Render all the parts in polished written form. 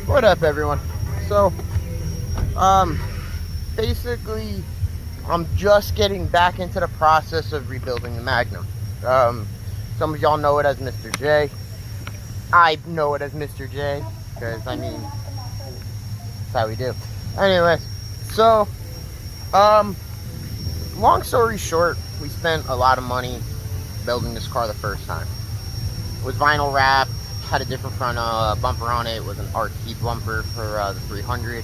What up, everyone? So, um, basically, I'm just getting back into the process of rebuilding the Magnum. Um, some of y'all know it as Mr. J. I know it as Mr. J, because, I mean, that's how we do. Anyways, so, um, long story short, we spent a lot of money building this car the first time. It was vinyl wrapped, had a different front bumper on it. It was an RT bumper for the 300.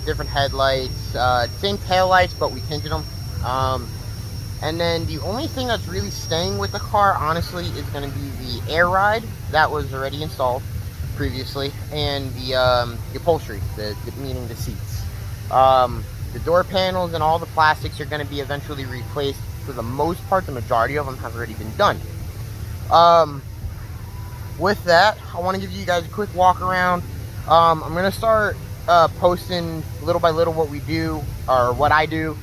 Different headlights, same taillights, but we tinted them. And then the only thing that's really staying with the car, honestly, is going to be the air ride that was already installed previously, and the upholstery, meaning the seats. The door panels and all the plastics are going to be eventually replaced. For the most part, the majority of them have already been done. With that, I want to give you guys a quick walk around. I'm going to start posting little by little what we do, or what I do.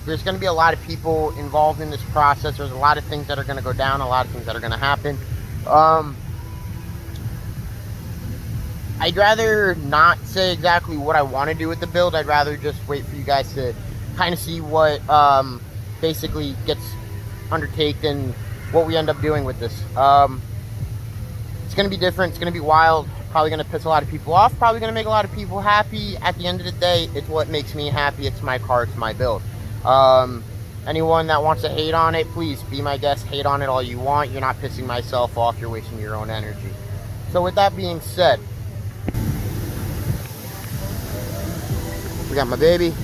There's going to be a lot of people involved in this process. There's a lot of things that are going to go down, a lot of things that are going to happen. I'd rather not say exactly what I want to do with the build. I'd rather just wait for you guys to kind of see what basically gets undertaken and what we end up doing with this. It's going to be different. It's going to be wild. Probably going to piss a lot of people off. Probably going to make a lot of people happy. At the end of the day, it's what makes me happy. It's my car. It's my build. Anyone that wants to hate on it, please be my guest. Hate on it all you want. You're not pissing myself off. You're wasting your own energy. So with that being said, we got my baby.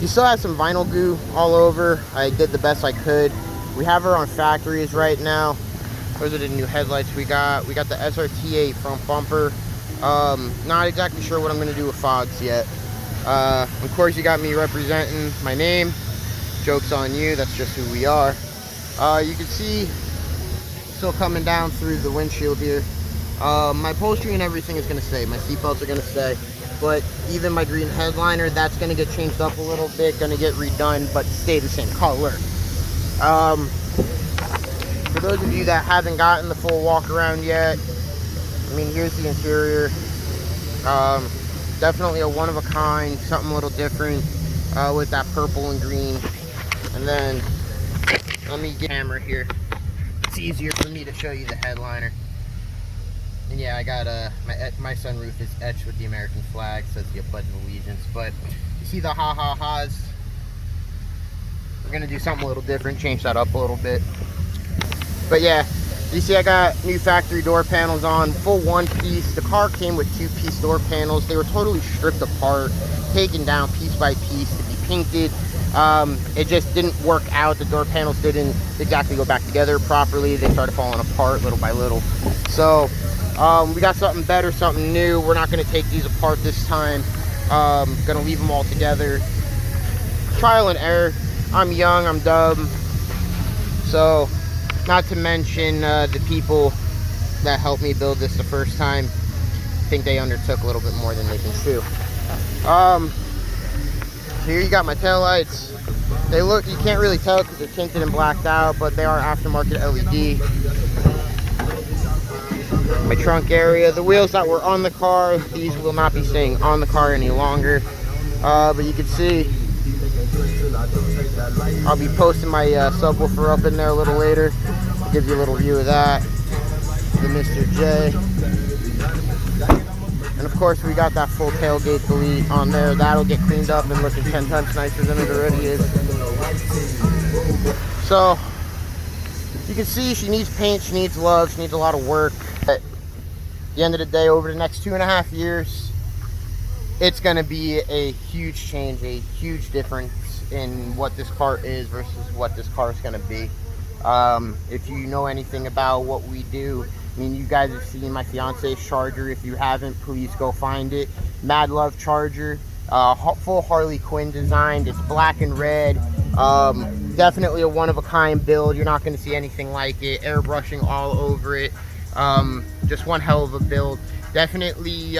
She still has some vinyl goo all over. I did the best I could. We have her on factories right now. Those are the new headlights we got. We got the SRT8 front bumper. Not exactly sure what I'm going to do with fogs yet. Of course, you got me representing my name. Joke's on you. That's just who we are. You can see still coming down through the windshield here. My upholstery and everything is going to stay. My seatbelts are going to stay. But even my green headliner, that's going to get changed up a little bit. Going to get redone, but stay the same color. For those of you that haven't gotten the full walk around yet, I mean, here's the interior. Definitely a one of a kind, something a little different with that purple and green. And then let me get the camera here. It's easier for me to show you the headliner. And yeah, I got my sunroof is etched with the American flag, says the Pledge of Allegiance. But you see the ha-ha-has? We're gonna do something a little different, change that up a little bit. But yeah, you see I got new factory door panels on, full one piece. The car came with two piece door panels. They were totally stripped apart, taken down piece by piece to be painted. It just didn't work out. The door panels didn't exactly go back together properly. They started falling apart little by little. So we got something better, something new. We're not going to take these apart this time. Going to leave them all together. Trial and error. I'm young, I'm dumb. So, not to mention the people that helped me build this the first time. I think they undertook a little bit more than they can chew. Here you got my taillights. They look, you can't really tell because they're tinted and blacked out, but they are aftermarket LED. My trunk area, the wheels that were on the car, these will not be staying on the car any longer. But you can see, I'll be posting my subwoofer up in there a little later. I'll give you a little view of that. The Mr. J. And of course we got that full tailgate delete on there. That'll get cleaned up and looking 10 times nicer than it already is. So, you can see she needs paint, she needs love, she needs a lot of work. But at the end of the day, over the next 2.5 years, it's going to be a huge change, a huge difference in what this car is versus what this car is going to be. If you know anything about what we do, I mean, you guys have seen my fiance's Charger. If you haven't, please go find it. Mad Love Charger, full Harley Quinn designed. It's black and red. Definitely a one-of-a-kind build. You're not going to see anything like it. Airbrushing all over it. Just one hell of a build. Definitely,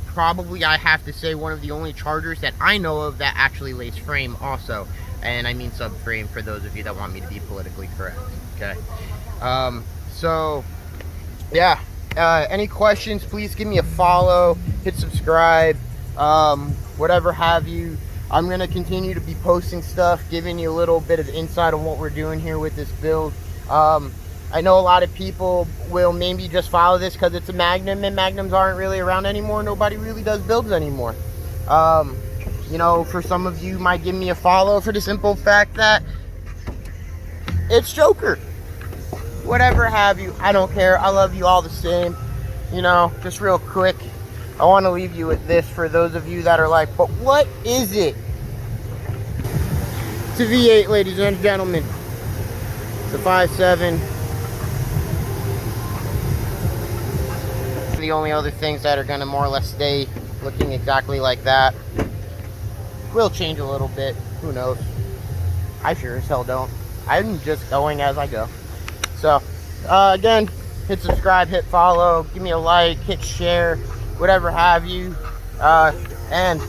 probably I have to say one of the only Chargers that I know of that actually lays frame also. And I mean subframe for those of you that want me to be politically correct. Okay. So, yeah, Any questions, please give me a follow, hit subscribe, whatever have you. I'm going to continue to be posting stuff, giving you a little bit of insight on what we're doing here with this build. I know a lot of people will maybe just follow this because it's a Magnum, and Magnums aren't really around anymore. Nobody really does builds anymore. You know, for some of you might give me a follow for the simple fact that it's Joker. Whatever have you, I don't care. I love you all the same. You know, just real quick, I want to leave you with this for those of you that are like, but what is it? It's a V8, ladies and gentlemen. It's a 5.7. The only other things that are going to more or less stay looking exactly like that will change a little bit. Who knows? I sure as hell don't. I'm just going as I go. So, again, hit subscribe, hit follow, give me a like, hit share, whatever have you. And